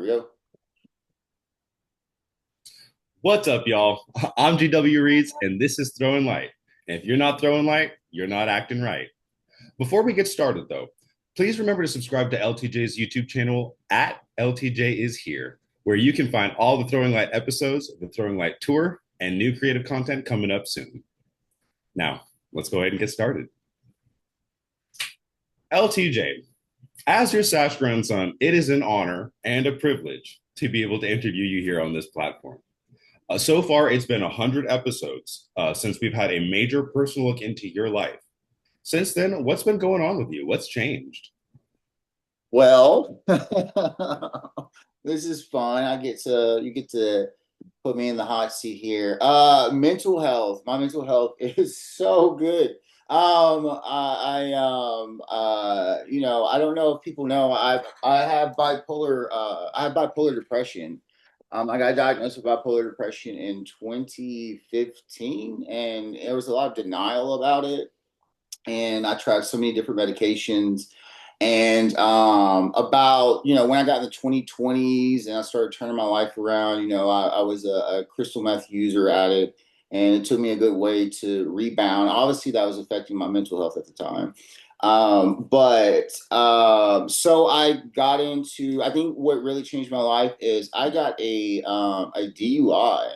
go. What's up, y'all? I'm GW Reads, and this is Throwing Light. And if you're not throwing light, you're not acting right. Before we get started, though, please remember to subscribe to LTJ's YouTube channel at LTJ is here, where you can find all the Throwing Light episodes, the Throwing Light tour, and new creative content coming up soon. Now, let's go ahead and get started. LTJ, as your Sash grandson, it is an honor and a privilege to be able to interview you here on this platform. So far, it's been 100 episodes since we've had a major personal look into your life. Since then, what's been going on with you? What's changed? Well, this is fun. You get to put me in the hot seat here. Mental health. My mental health is so good. I don't know if people know, I have bipolar depression. I got diagnosed with bipolar depression in 2015, and there was a lot of denial about it. And I tried so many different medications. And about, when I got in the 2020s and I started turning my life around, I was a crystal meth user addict, and it took me a good way to rebound. Obviously, that was affecting my mental health at the time. So I got into, I think what really changed my life is I got a DUI.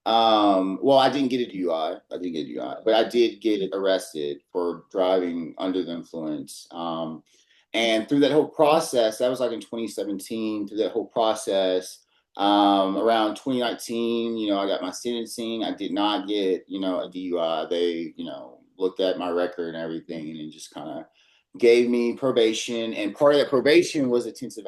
Well, I didn't get a DUI. I didn't get a DUI, but I did get arrested for driving under the influence. And through that whole process, that was like in 2017. Through that whole process, around 2019, I got my sentencing. I did not get, a DUI. They, looked at my record and everything, and it just kind of gave me probation. And part of that probation was intensive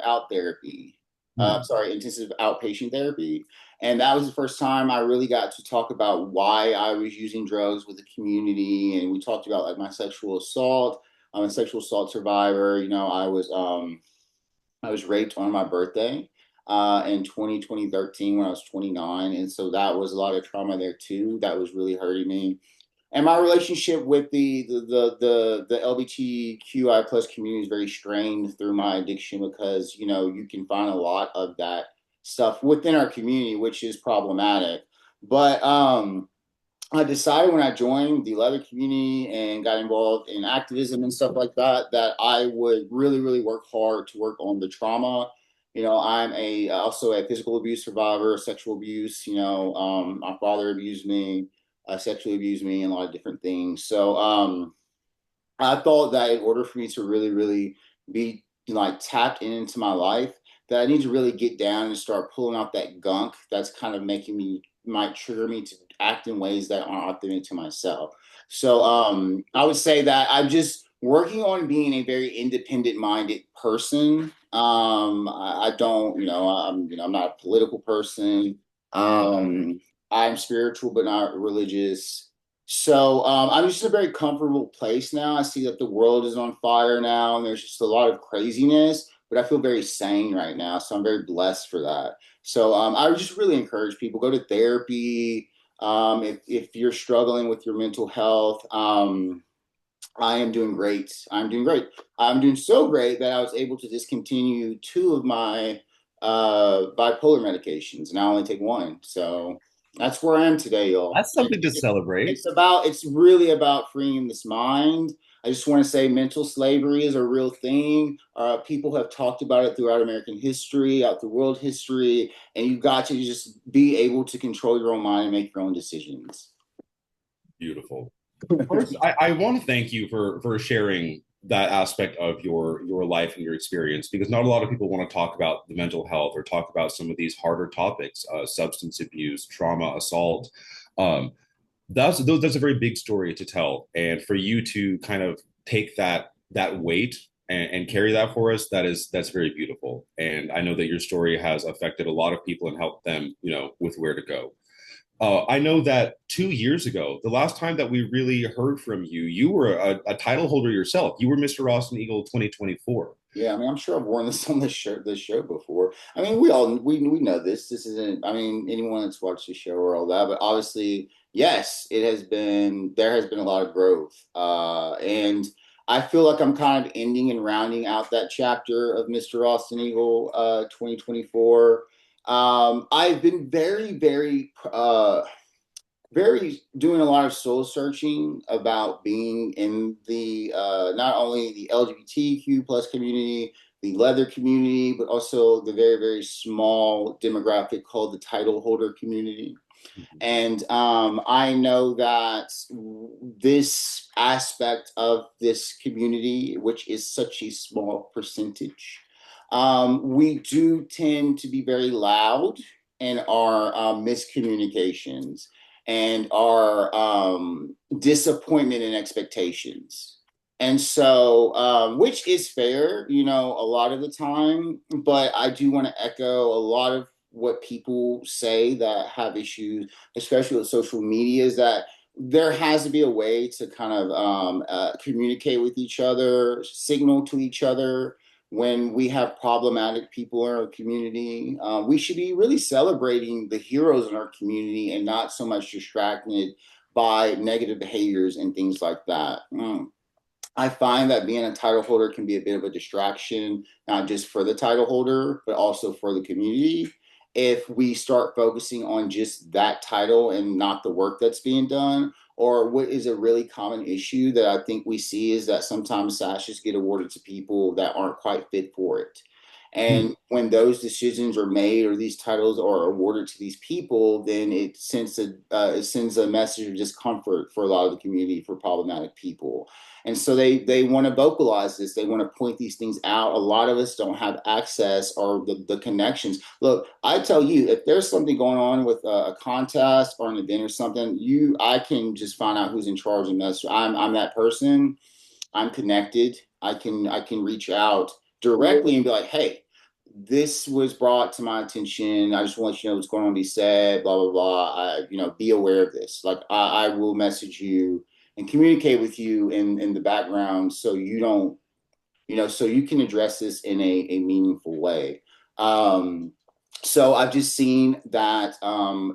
Hmm. intensive outpatient therapy. And that was the first time I really got to talk about why I was using drugs with the community. And we talked about like my sexual assault. I'm a sexual assault survivor. I was raped on my birthday in 2013 when I was 29. And so that was a lot of trauma there too. That was really hurting me. And my relationship with the LGBTQI plus community is very strained through my addiction because you can find a lot of that stuff within our community, which is problematic. But I decided when I joined the leather community and got involved in activism and stuff like that, that I would really, really work hard to work on the trauma. I'm also a physical abuse survivor, sexual abuse. My father abused me, sexually abused me, and a lot of different things. So I thought that in order for me to really, really be like tapped into my life, that I need to really get down and start pulling out that gunk that's kind of making me might trigger me to act in ways that aren't authentic to myself. So I would say that I'm just working on being a very independent minded person. I don't, I'm not a political person. Um, I'm spiritual but not religious. So I'm just in a very comfortable place now. I see that the world is on fire now, and there's just a lot of craziness, but I feel very sane right now. So I'm very blessed for that. So I would just really encourage people go to therapy. If you're struggling with your mental health, I am doing great. I'm doing great. I'm doing so great that I was able to discontinue two of my bipolar medications, and I only take one. So that's where I am today, y'all. That's something to celebrate. It's really about freeing this mind. I just want to say mental slavery is a real thing. People have talked about it throughout American history, out through world history, and you've got to just be able to control your own mind and make your own decisions. Beautiful. First, I want to thank you for sharing that aspect of your life and your experience because not a lot of people want to talk about the mental health or talk about some of these harder topics, substance abuse, trauma, assault. Um, that's a very big story to tell, and for you to kind of take that weight and carry that for us, that's very beautiful. And I know that your story has affected a lot of people and helped them, with where to go. I know that 2 years ago, the last time that we really heard from you, you were a title holder yourself. You were Mr. Austin Eagle 2024. Yeah, I mean, I'm sure I've worn this on this show before. I mean, we know this. This isn't. I mean, anyone that's watched the show or all that, but obviously, yes, it has been. There has been a lot of growth, and I feel like I'm kind of ending and rounding out that chapter of Mr. Austin Eagle 2024. I've been very doing a lot of soul searching about being in the not only the LGBTQ plus community, the leather community, but also the very small demographic called the title holder community. And I know that this aspect of this community, which is such a small percentage, we do tend to be very loud in our miscommunications and our disappointment and expectations. And so, which is fair, you know, a lot of the time, but I do want to echo a lot of what people say that have issues, especially with social media, is that there has to be a way to kind of communicate with each other, signal to each other when we have problematic people in our community. We should be really celebrating the heroes in our community and not so much distracted by negative behaviors and things like that. I find that being a title holder can be a bit of a distraction, not just for the title holder, but also for the community. If we start focusing on just that title and not the work that's being done, or what is a really common issue that I think we see is that sometimes sashes get awarded to people that aren't quite fit for it. Hmm. And when those decisions are made or these titles are awarded to these people, then it sends a message of discomfort for a lot of the community for problematic people. And so they want to vocalize this. They want to point these things out. A lot of us don't have access or the connections. Look, I tell you, if there's something going on with a contest or an event or something, I can just find out who's in charge and mess. I'm that person. I'm connected. I can reach out directly and be like, hey, this was brought to my attention. I just want you to know what's going on to be said, blah, blah, blah. Be aware of this. Like I will message you and communicate with you in the background so you don't, so you can address this in a meaningful way. Um, so I've just seen that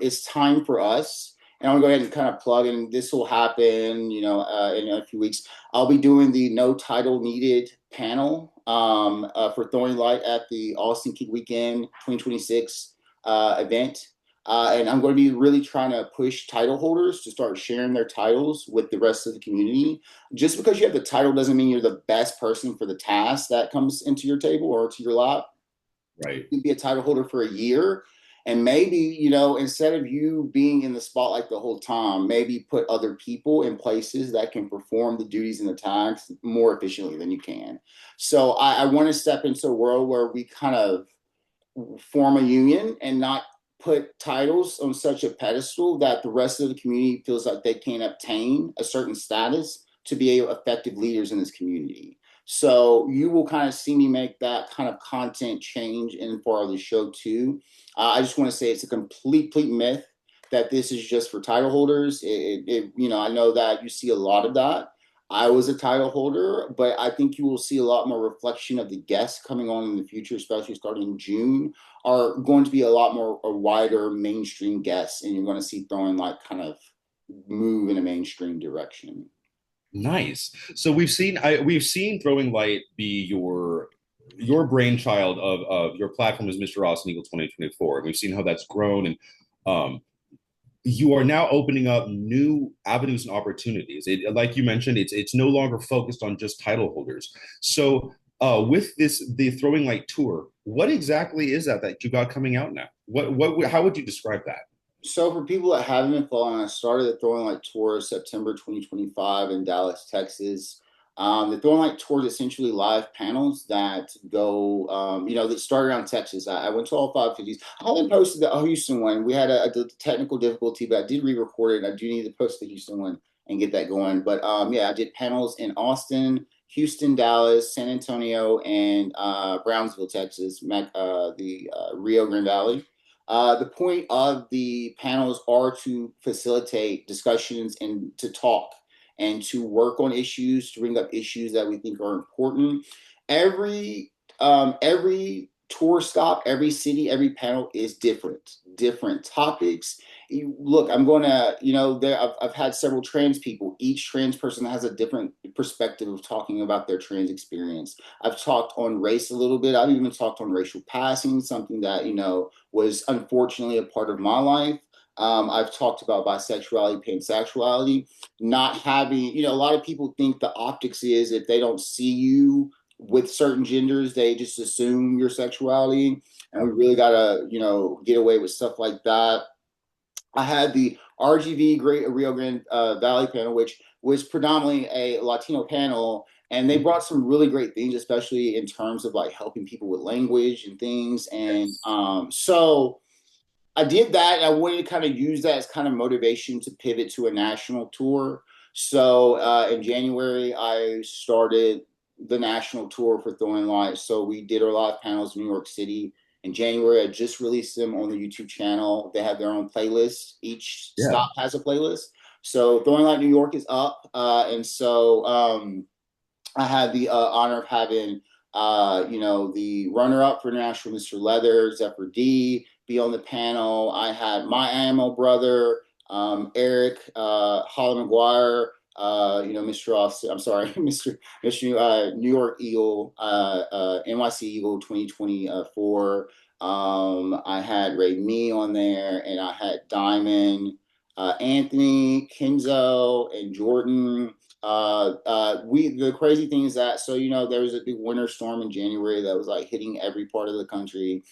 it's time for us. And I'm gonna go ahead and kind of plug in. This will happen, in a few weeks. I'll be doing the No Title Needed panel for Throwing Light at the Austin Kid Weekend 2026 event. And I'm going to be really trying to push title holders to start sharing their titles with the rest of the community. Just because you have the title doesn't mean you're the best person for the task that comes into your table or to your lap. Right. You can be a title holder for a year. And maybe, instead of you being in the spotlight the whole time, maybe put other people in places that can perform the duties and the tasks more efficiently than you can. So I want to step into a world where we kind of form a union and not put titles on such a pedestal that the rest of the community feels like they can't obtain a certain status to be effective leaders in this community. So you will kind of see me make that kind of content change in for the show too. I just want to say it's a complete myth that this is just for title holders. I know that you see a lot of that. I was a title holder, but I think you will see a lot more reflection of the guests coming on in the future, especially starting in June, are going to be a lot more a wider mainstream guests, and you're going to see Throwing Light kind of move in a mainstream direction. Nice. So we've seen Throwing Light be your brainchild of your platform is Mr. Austin Eagle 2024. And we've seen how that's grown and um you are now opening up new avenues and opportunities. Like you mentioned, it's no longer focused on just title holders. So with the Throwing Light tour, what exactly is that you got coming out now? What how would you describe that? So for people that haven't been following, I started the Throwing Light Tour September 2025 in Dallas, Texas. The Throwing Light Tour is essentially live panels that go, that start around Texas. I went to all five cities. I haven't posted the Houston one. We had a technical difficulty, but I did re-record it. I do need to post the Houston one and get that going. But yeah, I did panels in Austin, Houston, Dallas, San Antonio, and Brownsville, Texas, the Rio Grande Valley. The point of the panels are to facilitate discussions and to talk and to work on issues, to bring up issues that we think are important. Every tour stop, every city, every panel is different topics. Look, I'm going to, I've had several trans people. Each trans person has a different perspective of talking about their trans experience. I've talked on race a little bit. I've even talked on racial passing, something that, was unfortunately a part of my life. I've talked about bisexuality, pansexuality, not having, a lot of people think the optics is if they don't see you with certain genders, they just assume your sexuality. And we really got to, get away with stuff like that. I had the RGV Great Rio Grande Valley panel, which was predominantly a Latino panel, and they brought some really great things, especially in terms of like helping people with language and things. And so I did that. And I wanted to kind of use that as kind of motivation to pivot to a national tour. So in January, I started the national tour for Throwing Light. So we did our live panels in New York City. In January, I just released them on the YouTube channel. They have their own playlist. Each Yeah. stop has a playlist. So Throwing Light New York is up. And so I had the honor of having, the runner-up for National, Mr. Leather, Zephyr D, be on the panel. I had my AMO brother, Eric, Holly McGuire, Mr. Austin, I'm sorry, Mr. New York Eagle, NYC Eagle 2024. I had Ray Me on there, and I had Diamond, Anthony, Kenzo, and Jordan. The crazy thing is that, so there was a big winter storm in January that was like hitting every part of the country.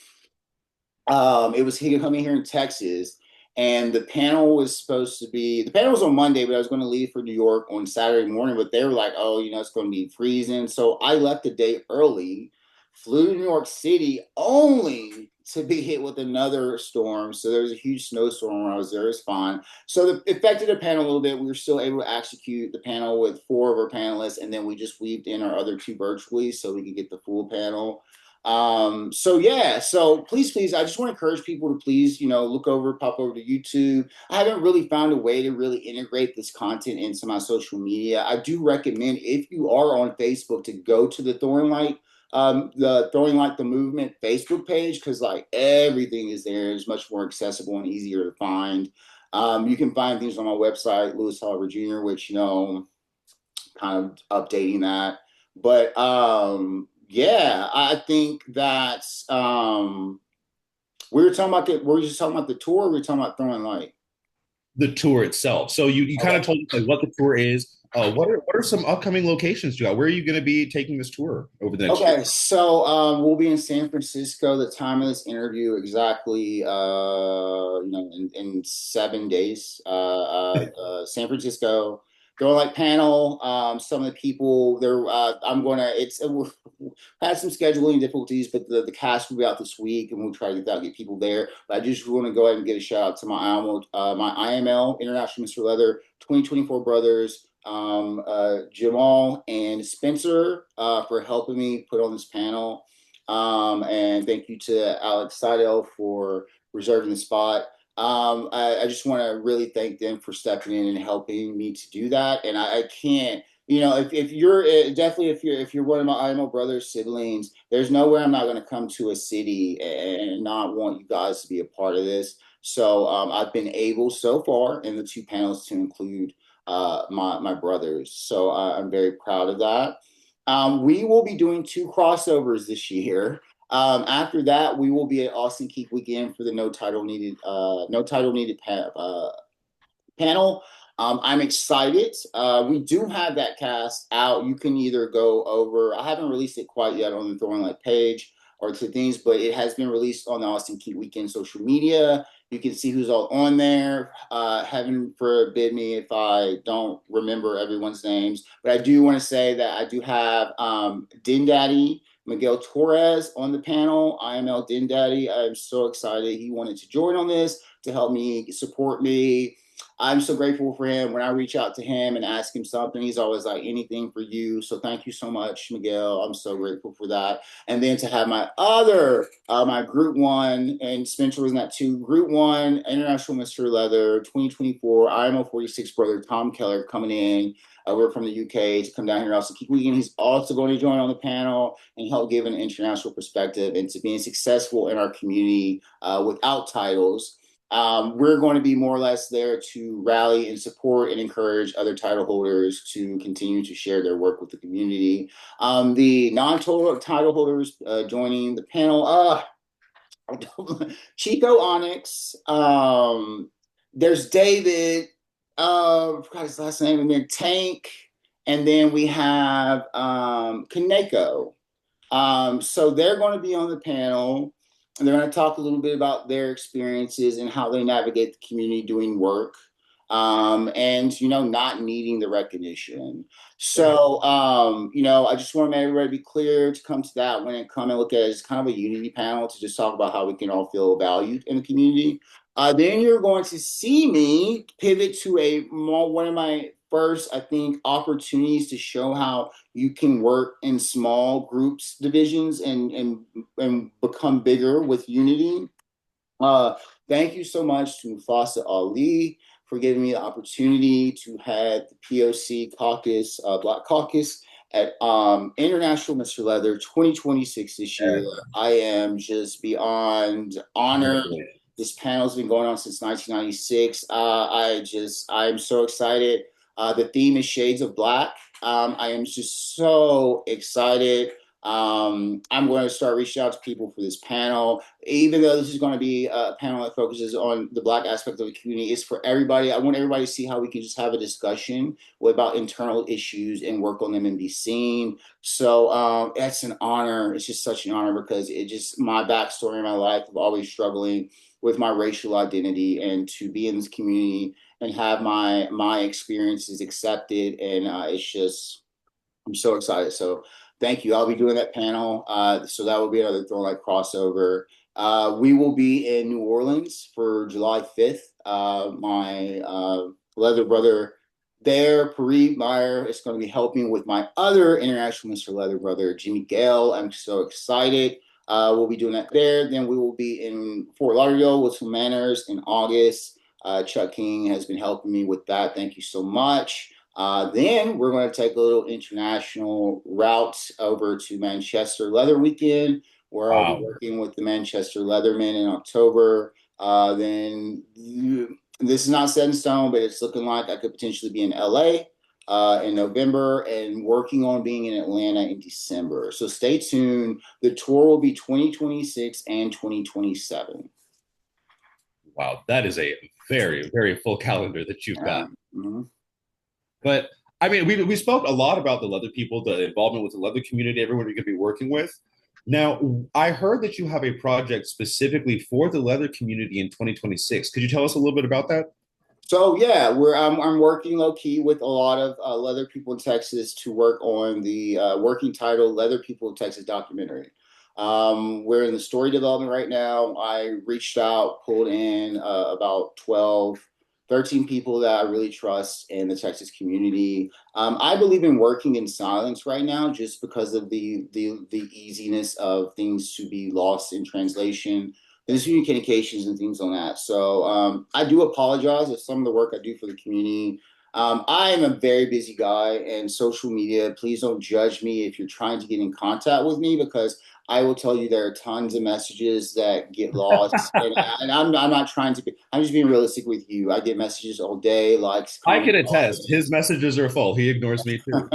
It was coming here in Texas, and the panel was on Monday, but I was going to leave for New York on Saturday morning. But they were like, "Oh, it's going to be freezing," so I left the day early, flew to New York City, only to be hit with another storm. So there was a huge snowstorm when I was there. It was fine. So it affected the panel a little bit. We were still able to execute the panel with four of our panelists, and then we just weaved in our other two virtually so we could get the full panel. So yeah, so please, I just want to encourage people to please, pop over to YouTube. I haven't really found a way to really integrate this content into my social media. I do recommend, if you are on Facebook, to go to the Throwing Light the Movement Facebook page, because like everything is there. It's much more accessible and easier to find. You can find things on my website, Lewis Oliver Jr., which, kind of updating that. But yeah, I think that's we were talking about were we just talking about the tour, or were we talking about Throwing Light? The tour itself. So you kind Okay. of told us like what the tour is. What are some upcoming locations you got? Where are you going to be taking this tour over the next year? Okay, so we'll be in San Francisco. The time of this interview exactly, in 7 days. San Francisco. Throwing Light panel. Some of the people there. I'm gonna. We've had some scheduling difficulties, but the cast will be out this week, and we'll try to get people there. But I just want to go ahead and give a shout out to my IML International Mr. Leather 2024 brothers, Jamal and Spencer, for helping me put on this panel. And thank you to Alex Seidel for reserving the spot. I just want to really thank them for stepping in and helping me to do that. And I can't, if you're definitely, if you're one of my IMO brothers, siblings, there's no way I'm not going to come to a city and not want you guys to be a part of this. So I've been able so far in the two panels to include my brothers. So I'm very proud of that. We will be doing two crossovers this year. After that, we will be at Austin Keep Weekend for the No Title Needed panel. I'm excited. We do have that cast out. You can either go over, I haven't released it quite yet on the Throwing Light page or to things, but it has been released on the Austin Keep Weekend social media. You can see who's all on there. Heaven forbid me if I don't remember everyone's names, but I do want to say that I do have Din Daddy Miguel Torres on the panel. IML Din Daddy. I'm so excited. He wanted to join on this to help me support me. I'm so grateful for him. When I reach out to him and ask him something, he's always like, anything for you. So thank you so much, Miguel. I'm so grateful for that. And then to have my other, my group one, and Spencer was in that too, group one, International Mr. Leather 2024, IMO 46 brother Tom Keller coming in. We're from the UK to come down here also keep weekend. He's also going to join on the panel and help give an international perspective into being successful in our community without titles. We're going to be more or less there to rally and support and encourage other title holders to continue to share their work with the community. The non-title holders joining the panel, Chico Onyx, there's David, I forgot his last name, and then Tank, and then we have Kaneko. So they're going to be on the panel, and they're going to talk a little bit about their experiences and how they navigate the community doing work, and not needing the recognition. So I just want everybody to be clear to come to that one and come and look at it as kind of a unity panel to just talk about how we can all feel valued in the community. Then you're going to see me pivot to one of my first, I think, opportunities to show how you can work in small groups, divisions, and become bigger with unity. Uh, Thank you so much to Mufasa Ali for giving me the opportunity to head the POC caucus, Black Caucus at International Mr. Leather 2026 this year. I am just beyond honored. This panel's been going on since 1996. I'm so excited. The theme is Shades of Black. I am just so excited. I'm going to start reaching out to people for this panel, even though this is going to be a panel that focuses on the Black aspect of the community. It's for everybody. I want everybody to see how we can just have a discussion about internal issues and work on them and be seen. So that's an honor. It's just such an honor because it just my backstory in my life of always struggling with my racial identity, and to be in this community and have my experiences accepted, and I'm so excited. So thank you. I'll be doing that panel. So that will be another Throwing Light crossover. We will be in New Orleans for July 5th. My leather brother there, Pareed Meyer, is going to be helping with my other international Mr. Leather brother, Jimmy Gale. I'm so excited. We'll be doing that there. Then we will be in Fort Lauderdale with some manners in August. Chuck King has been helping me with that. Thank you so much. Then we're going to take a little international route over to Manchester Leather Weekend, where I'll be working with the Manchester Leathermen in October. Then this is not set in stone, but it's looking like I could potentially be in LA in November and working on being in Atlanta in December. So stay tuned. The tour will be 2026 and 2027. Wow, that is a very, very full calendar that you've got. Mm-hmm. But I mean, we spoke a lot about the leather people, the involvement with the leather community, everyone you're going to be working with. Now, I heard that you have a project specifically for the leather community in 2026. Could you tell us a little bit about that? So yeah, I'm working low key with a lot of leather people in Texas to work on the working title "Leather People in Texas" documentary. We're in the story development right now. I reached out, pulled in about 12, 13 people that I really trust in the Texas community. I believe in working in silence right now, just because of the easiness of things to be lost in translation, there's communications and things on that. So I do apologize if some of the work I do for the community. I am a very busy guy, and social media, please don't judge me if you're trying to get in contact with me, because I will tell you there are tons of messages that get lost. And I'm not trying to be, I'm just being realistic with you. I get messages all day, likes, I can comments. attest. His messages are full. He ignores me too.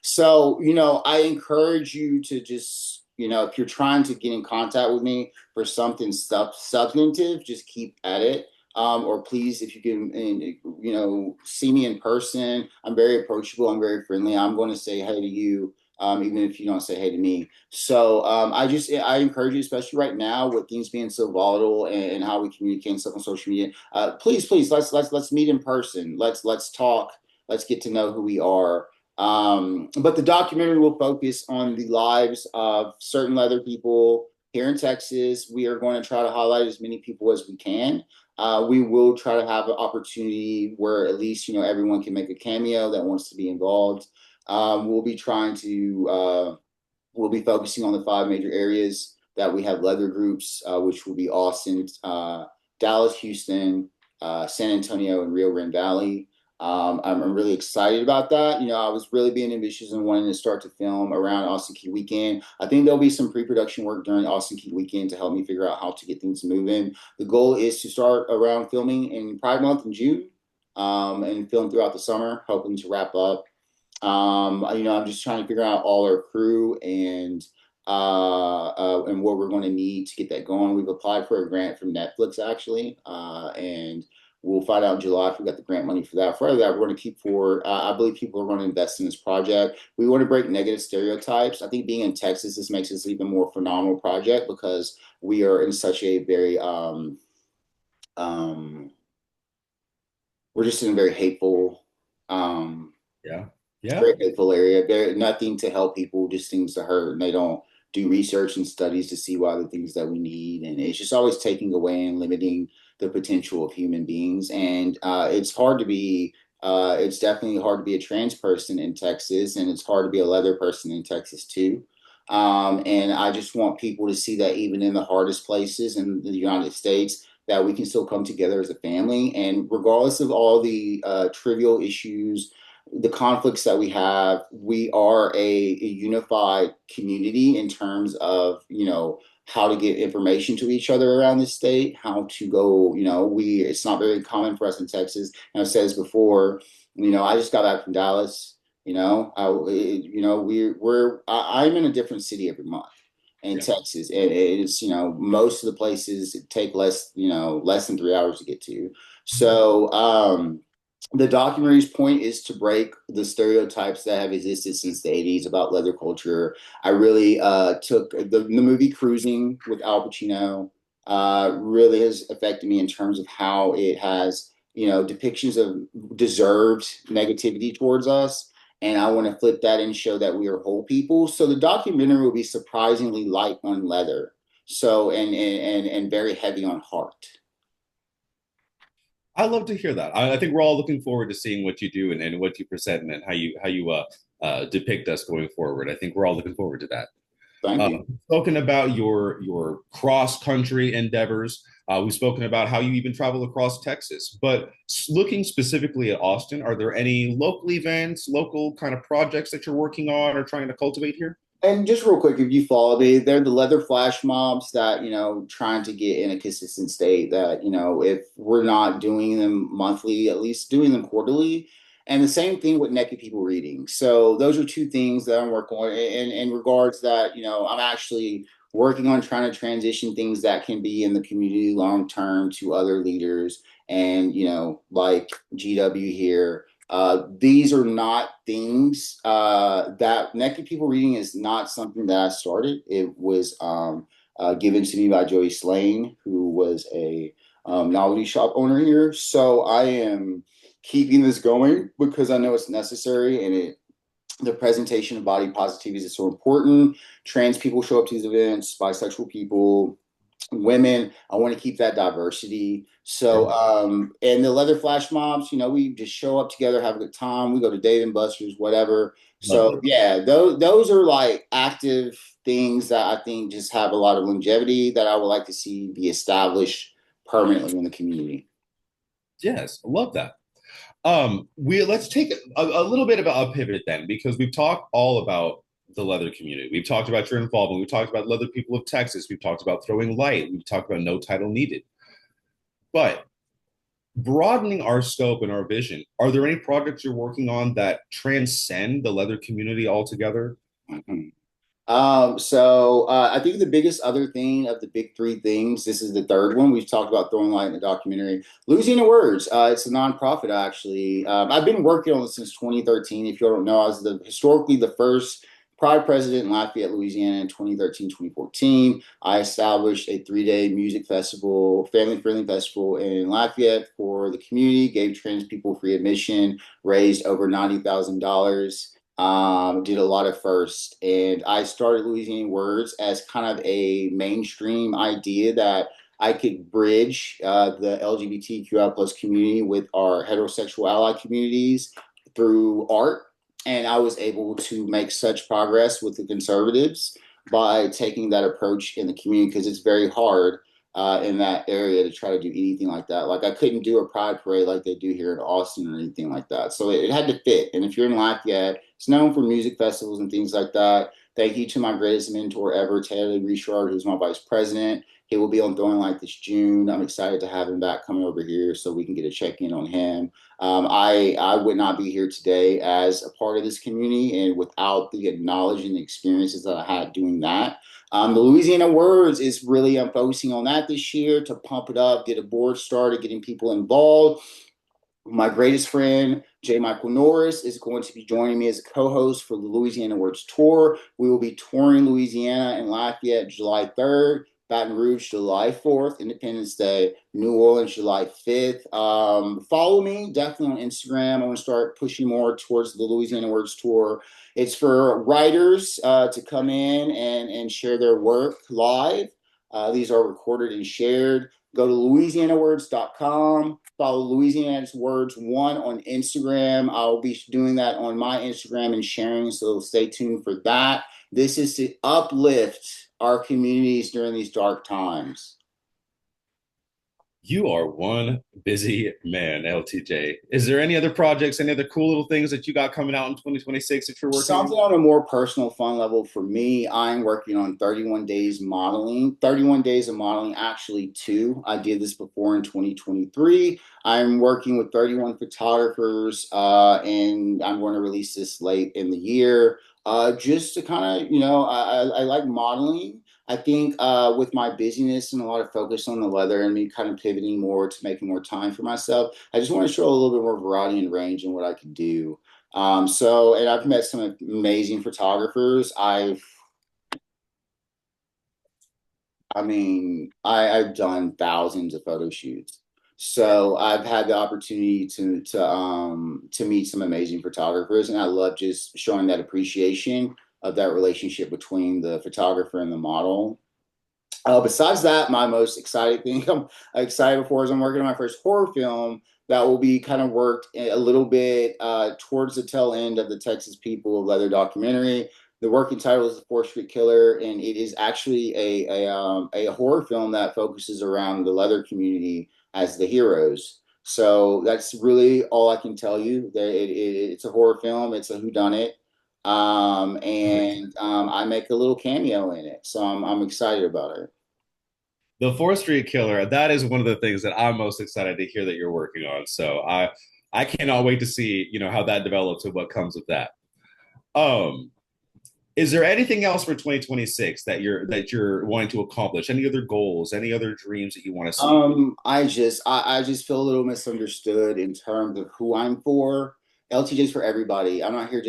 So, I encourage you to just, if you're trying to get in contact with me for something substantive, just keep at it. Or please, if you can, see me in person, I'm very approachable. I'm very friendly. I'm going to say hey to you, even if you don't say hey to me. So I encourage you, especially right now with things being so volatile, and how we communicate and stuff on social media. Please, let's meet in person. Let's talk. Let's get to know who we are. But the documentary will focus on the lives of certain leather people here in Texas. We are going to try to highlight as many people as we can. We will try to have an opportunity where at least everyone can make a cameo that wants to be involved. We'll be trying to we'll be focusing on the five major areas that we have leather groups, which will be Austin, Dallas, Houston, San Antonio, and Rio Grande Valley. I'm really excited about that. I was really being ambitious and wanting to start to film around Austin Key Weekend. I think there'll be some pre-production work during Austin Key Weekend to help me figure out how to get things moving. The goal is to start around filming in Pride Month in June, and film throughout the summer, hoping to wrap up. I'm just trying to figure out all our crew and what we're going to need to get that going. We've applied for a grant from Netflix actually, and we'll find out in July if we got the grant money for that. For that, we're going to keep forward. I believe people are going to invest in this project. We want to break negative stereotypes. I think being in Texas, this makes this even more phenomenal project because we are in such a very um, we're just in a very hateful Yeah. Yeah. very hateful area. There nothing to help people, just things to hurt, and they don't do research and studies to see why the things that we need, and it's just always taking away and limiting the potential of human beings. And it's hard to be. It's definitely hard to be a trans person in Texas, and it's hard to be a leather person in Texas too. And I just want people to see that even in the hardest places in the United States, that we can still come together as a family, and regardless of all the trivial issues, the conflicts that we have, we are a unified community in terms of, how to get information to each other around the state, how to go, it's not very common for us in Texas. And I've said this before, I just got back from Dallas, I'm in a different city every month in Yeah. Texas. And it's, most of the places take less than 3 hours to get to. So, the documentary's point is to break the stereotypes that have existed since the 80s about leather culture. I really took the movie Cruising with Al Pacino, really has affected me in terms of how it has, depictions of deserved negativity towards us. And I want to flip that and show that we are whole people. So the documentary will be surprisingly light on leather. So, and very heavy on heart. I love to hear that. I think we're all looking forward to seeing what you do and what you present and how you depict us going forward. I think we're all looking forward to that. Thank you. Spoken about your cross country endeavors. We've spoken about how you even travel across Texas. But looking specifically at Austin, are there any local events, local kind of projects that you're working on or trying to cultivate here? And just real quick, if you follow me, they're the leather flash mobs that, trying to get in a consistent state that, if we're not doing them monthly, at least doing them quarterly. And the same thing with naked people reading. So those are two things that I'm working on in regards that, I'm actually working on trying to transition things that can be in the community long term to other leaders and, like GW here, these are not things that naked people reading is not something that I started. It was given to me by Joey Slane, who was a novelty shop owner here. So I am keeping this going because I know it's necessary, and the presentation of body positivity is so important. Trans people show up to these events, bisexual people, women. I want to keep that diversity. So, and the leather flash mobs, we just show up together, have a good time. We go to Dave and Buster's, whatever. Love So, it. yeah, those are like active things that I think just have a lot of longevity that I would like to see be established permanently in the community. Yes, I love that. We let's take a little bit of a pivot then, because we've talked all about the leather community. We've talked about your involvement. We've talked about leather people of Texas. We've talked about throwing light. We've talked about no title needed. But broadening our scope and our vision, are there any projects you're working on that transcend the leather community altogether? Mhm. I think the biggest other thing of the big three things, this is the third one. We've talked about throwing light in the documentary. Louisiana Words. It's a nonprofit actually. I've been working on it since 2013. If you don't know, I was historically the first Pride president in Lafayette, Louisiana in 2013, 2014. I established a 3-day music festival, family friendly festival in Lafayette for the community, gave trans people free admission, raised over $90,000. Did a lot of firsts, and I started Louisiana Words as kind of a mainstream idea that I could bridge the LGBTQI plus community with our heterosexual ally communities through art. And I was able to make such progress with the conservatives by taking that approach in the community because it's very hard in that area to try to do anything like that. Like I couldn't do a pride parade like they do here in Austin or anything like that. So it had to fit. And if you're in Lafayette, it's known for music festivals and things like that. Thank you to my greatest mentor ever, Taylor Richard, who's my vice president. He will be on Throwing Light this June. I'm excited to have him back coming over here so we can get a check in on him. I would not be here today as a part of this community and without the knowledge and the experiences that I had doing that. The Louisiana Words is really focusing on that this year to pump it up, get a board started, getting people involved. My greatest friend, J. Michael Norris, is going to be joining me as a co host for the Louisiana Words Tour. We will be touring Louisiana and Lafayette July 3rd, Baton Rouge July 4th, Independence Day, New Orleans July 5th. Follow me definitely on Instagram. I want to start pushing more towards the Louisiana Words Tour. It's for writers to come in and share their work live. These are recorded and shared. Go to louisianawords.com. Follow Louisiana's Words One on Instagram. I'll be doing that on my Instagram and sharing, so stay tuned for that. This is to uplift our communities during these dark times. You are one busy man, LTJ. Is there any other projects, any other cool little things that you got coming out in 2026 that you're working on? Something on a more personal, fun level for me, I'm working on 31 days modeling. 31 days of modeling, actually, two. I did this before in 2023. I'm working with 31 photographers, and I'm going to release this late in the year. Just to kind of, I like modeling. I think with my busyness and a lot of focus on the leather and me kind of pivoting more to making more time for myself, I just want to show a little bit more variety and range in what I can do. And I've met some amazing photographers. I've done thousands of photo shoots. So I've had the opportunity to meet some amazing photographers, and I love just showing that appreciation of that relationship between the photographer and the model. Besides that, my most exciting thing I'm excited for is I'm working on my first horror film that will be kind of worked a little bit towards the tail end of the Texas People of Leather documentary. The working title is The 4th Street Killer, and it is actually a horror film that focuses around the leather community as the heroes. So that's really all I can tell you. It's a horror film. It's a whodunit. I make a little cameo in it, so I'm excited about it. The 4th Street Killer, that is one of the things that I'm most excited to hear that you're working on. So I cannot wait to see, how that develops and what comes of that. Um, is there anything else for 2026 that you're wanting to accomplish? Any other goals, any other dreams that you want to see? I just feel a little misunderstood in terms of who I'm for. LTJ's for everybody. I'm not here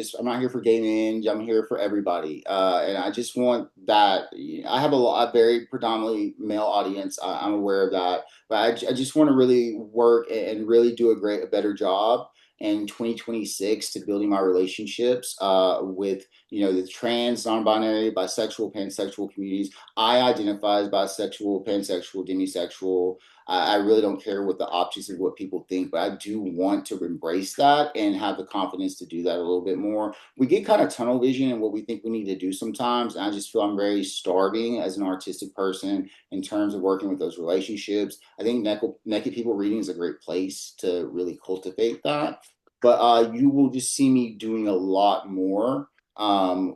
for gay men. I'm here for everybody. And I just want that. I have a very predominantly male audience. I'm aware of that, but I just want to really work and really do a better job in 2026 to building my relationships with the trans, non-binary, bisexual, pansexual communities. I identify as bisexual, pansexual, demisexual. I really don't care what the optics of what people think, but I do want to embrace that and have the confidence to do that a little bit more. We get kind of tunnel vision in what we think we need to do sometimes. And I just feel I'm very starving as an artistic person in terms of working with those relationships. I think Naked People Reading is a great place to really cultivate that. But you will just see me doing a lot more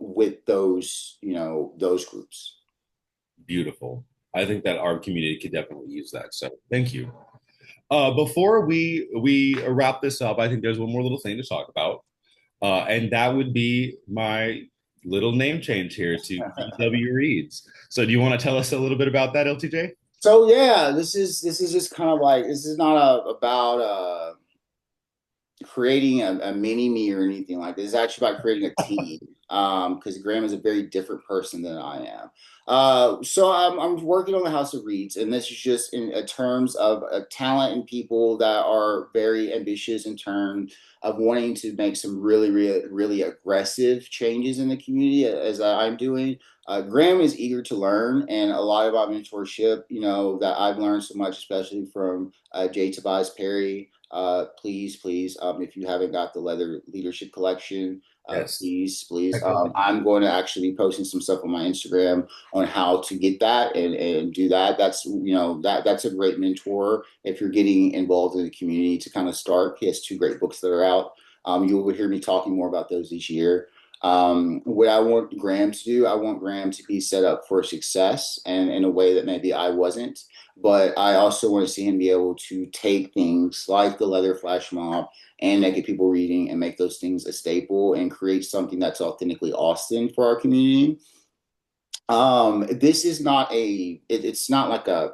with those groups. Beautiful. I think that our community could definitely use that. So thank you. Before we wrap this up, I think there's one more little thing to talk about, and that would be my little name change here to LTJ Reads. So do you want to tell us a little bit about that, LTJ? So yeah, this is just kind of like this is not about creating a mini me or anything like this. It's actually about creating a team. because Graham is a very different person than I am. So I'm working on the House of Reads, and this is just in terms of talent and people that are very ambitious in terms of wanting to make some really, really, really aggressive changes in the community, as I'm doing. Graham is eager to learn, and a lot about mentorship, that I've learned so much, especially from J. Tobias Perry. Please, if you haven't got the Leather Leadership Collection, Yes. please. Check those out. I'm going to actually be posting some stuff on my Instagram on how to get that and do that. That's a great mentor if you're getting involved in the community to kind of start. He has two great books that are out. You will hear me talking more about those this year. What I want Graham to do, I want Graham to be set up for success and in a way that maybe I wasn't. But I also want to see him be able to take things like the leather flash mob and naked people reading and make those things a staple and create something that's authentically Austin for our community. This is not it's not like a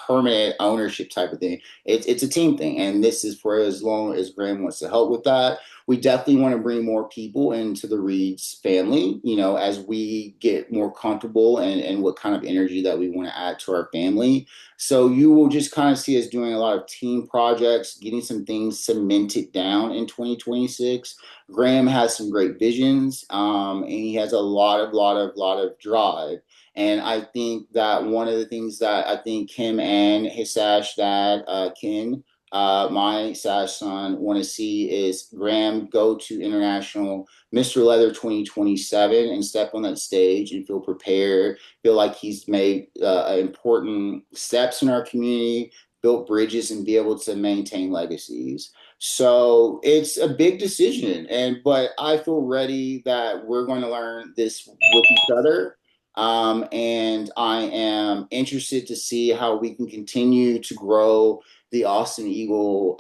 permanent ownership type of thing. It's a team thing, and this is for as long as Graham wants to help with that. We definitely want to bring more people into the Reeds family, as we get more comfortable and what kind of energy that we want to add to our family. So you will just kind of see us doing a lot of team projects, getting some things cemented down in 2026. Graham has some great visions, and he has a lot of drive. And I think that one of the things that I think him and his Sash dad, Ken, my Sash son, want to see is Graham go to international Mr. Leather 2027 and step on that stage and feel prepared, feel like he's made important steps in our community, built bridges, and be able to maintain legacies. So it's a big decision, but I feel ready that we're going to learn this with each other. And I am interested to see how we can continue to grow the Austin Eagle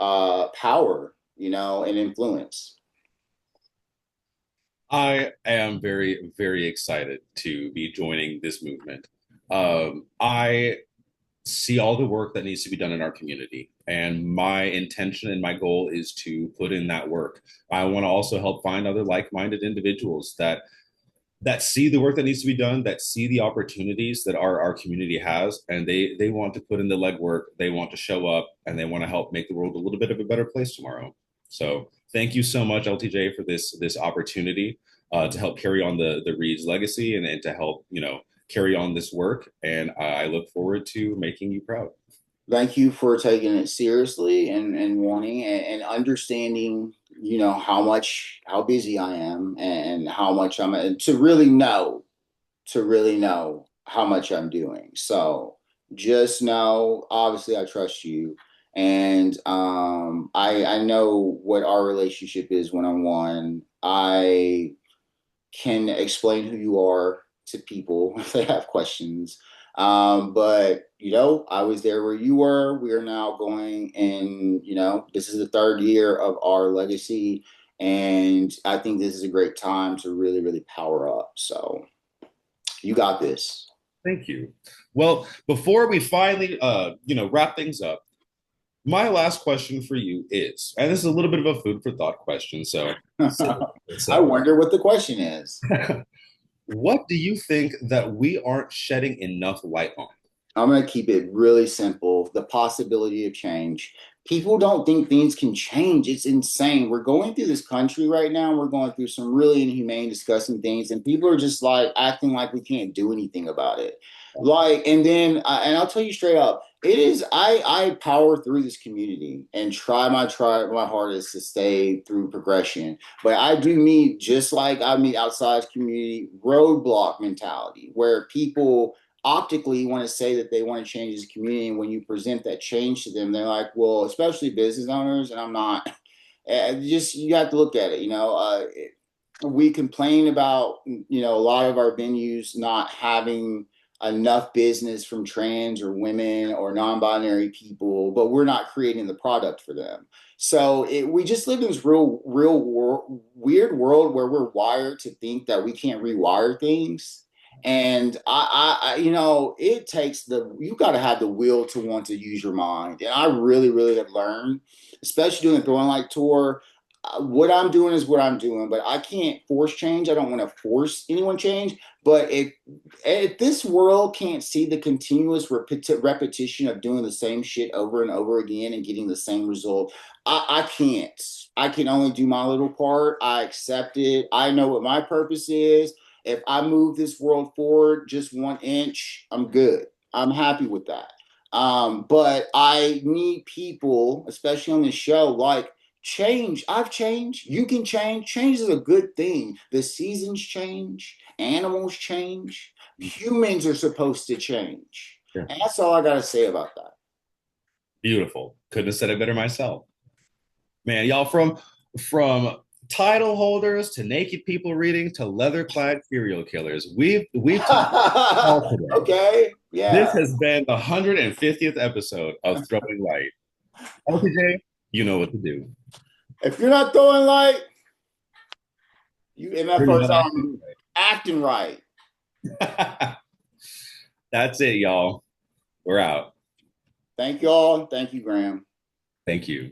power, and influence. I am very, very excited to be joining this movement. I see all the work that needs to be done in our community. And my intention and my goal is to put in that work. I want to also help find other like-minded individuals that see the work that needs to be done, that see the opportunities that our community has, and they want to put in the legwork, they want to show up, and they want to help make the world a little bit of a better place tomorrow. So thank you so much, LTJ, for this opportunity to help carry on the Reed's legacy and to help carry on this work. And I look forward to making you proud. Thank you for taking it seriously and wanting and understanding, how busy I am and how much I'm to really know how much I'm doing. So just know, obviously, I trust you, and I know what our relationship is one on one. I can explain who you are to people if they have questions. But I was there where you were. We are now going, and this is the third year of our legacy, and I think this is a great time to really, really power up. So you got this. Thank you. Well, before we finally, wrap things up, my last question for you is, and this is a little bit of a food for thought question, so I wonder what the question is. what do you think that we aren't shedding enough light on? I'm going to keep it really simple. The possibility of change. People don't think things can change. It's insane. We're going through this country right now. We're going through some really inhumane, disgusting things, and people are just like acting like we can't do anything about it. And I'll tell you straight up, it is. I power through this community and try my hardest to stay through progression. But I do meet, just like I meet outside community, roadblock mentality where people optically want to say that they want to change this community. And when you present that change to them, they're like, well, especially business owners, and I'm not, just, you have to look at it, we complain about, a lot of our venues not having enough business from trans or women or non-binary people, but we're not creating the product for them. So we just live in this weird world where we're wired to think that we can't rewire things. And it takes you got to have the will to want to use your mind. And I really, really have learned, especially doing the Throwing Light tour. what I'm doing is what I'm doing, but I can't force change. I don't want to force anyone change. But if this world can't see the continuous repetition of doing the same shit over and over again and getting the same result, I can't. I can only do my little part. I accept it. I know what my purpose is. If I move this world forward just 1 inch, I'm good. I'm happy with that. But I need people, especially on this show, like change. I've changed. You can change. Change is a good thing. The seasons change, animals change, humans are supposed to change. Yeah. And that's all I got to say about that. Beautiful. Couldn't have said it better myself. Man, y'all, from title holders to naked people reading to leather clad serial killers, we've talked all today. Okay. This Yeah. has been the 150th episode of Throwing Light. LTJ, you know what to do. If you're not throwing light, you You're MFers not are acting right. acting. That's it, y'all. We're out. Thank you all. Thank you, Graham. Thank you.